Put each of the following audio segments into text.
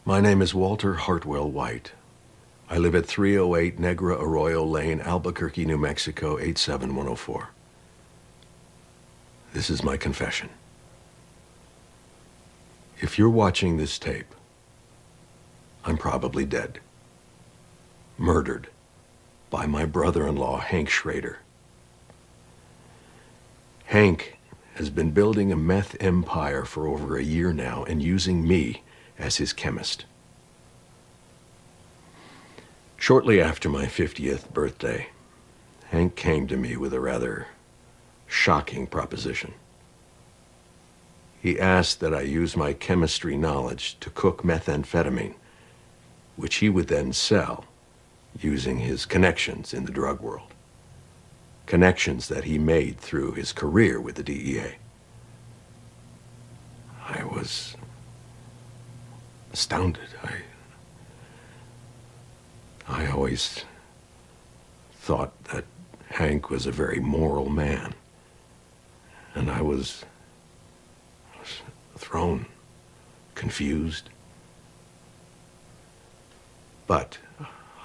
My name is Walter Hartwell White. I live at 308 Negra Arroyo Lane, Albuquerque, New Mexico, 87104. This is my confession. If you're watching this tape, I'm probably dead. Murdered by my brother-in-law, Hank Schrader. Hank has been building a meth empire for over a year now and using me as his chemist. Shortly after my 50th birthday, Hank came to me with a rather shocking proposition. He asked that I use my chemistry knowledge to cook methamphetamine, which he would then sell using his connections in the drug world. Connections that he made through his career with the DEA. I was astounded. I always thought that Hank was a very moral man, and I was thrown, confused. But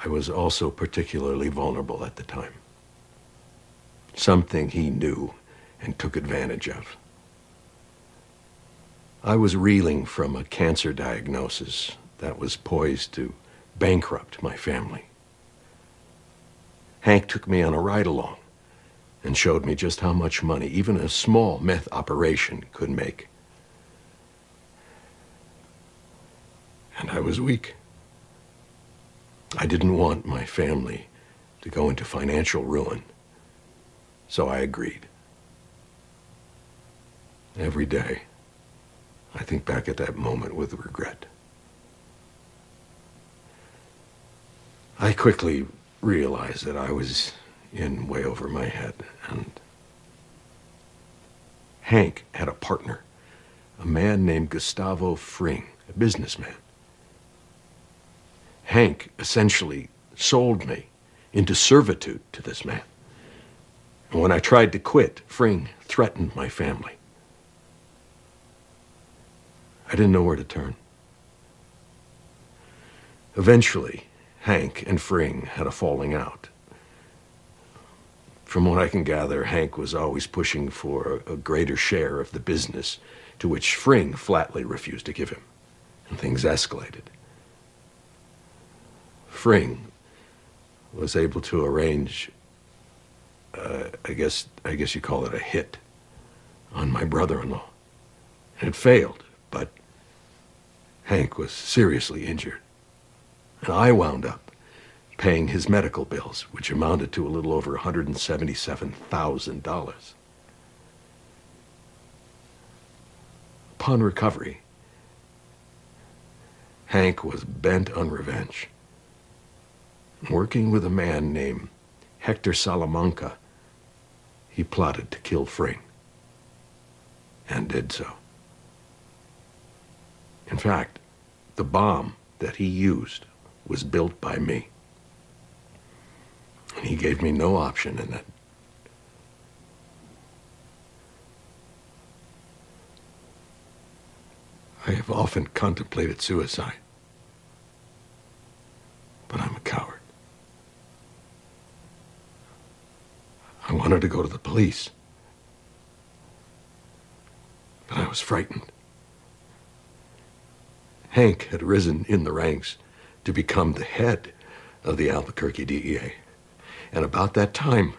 I was also particularly vulnerable at the time. Something he knew and took advantage of. I was reeling from a cancer diagnosis that was poised to bankrupt my family. Hank took me on a ride-along and showed me just how much money even a small meth operation could make. And I was weak. I didn't want my family to go into financial ruin, so I agreed. Every day, I think back at that moment with regret. I quickly realized that I was in way over my head, and Hank had a partner, a man named Gustavo Fring, a businessman. Hank essentially sold me into servitude to this man. And when I tried to quit, Fring threatened my family. I didn't know where to turn. Eventually, Hank and Fring had a falling out. From what I can gather, Hank was always pushing for a greater share of the business, to which Fring flatly refused to give him, and things escalated. Fring was able to arrange, I guess you call it a hit, on my brother-in-law. And it failed, but Hank was seriously injured. And I wound up paying his medical bills, which amounted to a little over $177,000. Upon recovery, Hank was bent on revenge. Working with a man named Hector Salamanca, he plotted to kill Fring, and did so. In fact, the bomb that he used was built by me. And he gave me no option in it. I have often contemplated suicide, but I'm a coward. I wanted to go to the police, but I was frightened. Hank had risen in the ranks to become the head of the Albuquerque DEA. And about that time,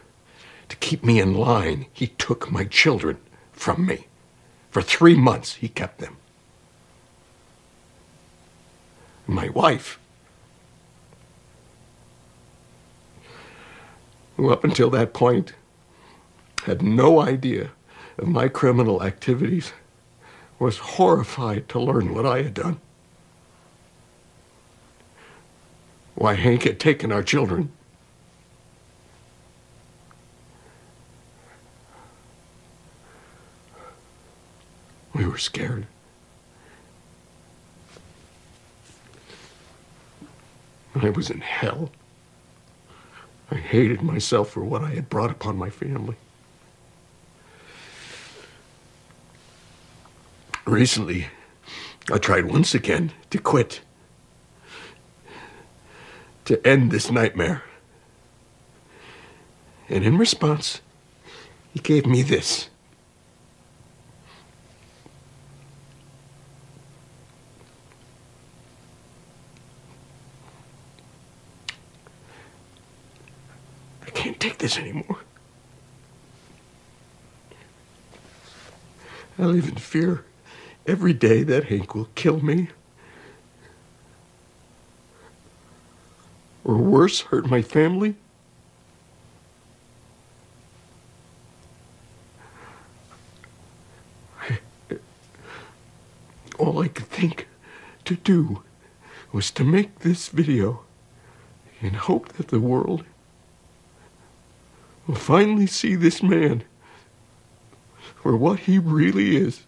to keep me in line, he took my children from me. For 3 months, he kept them. My wife, who up until that point had no idea of my criminal activities, was horrified to learn what I had done. Why Hank had taken our children. We were scared. I was in hell. I hated myself for what I had brought upon my family. Recently, I tried once again to quit to end this nightmare. And in response, he gave me this. I can't take this anymore. I live in fear every day that Hank will kill me. Or worse, hurt my family. All I could think to do was to make this video and hope that the world will finally see this man for what he really is.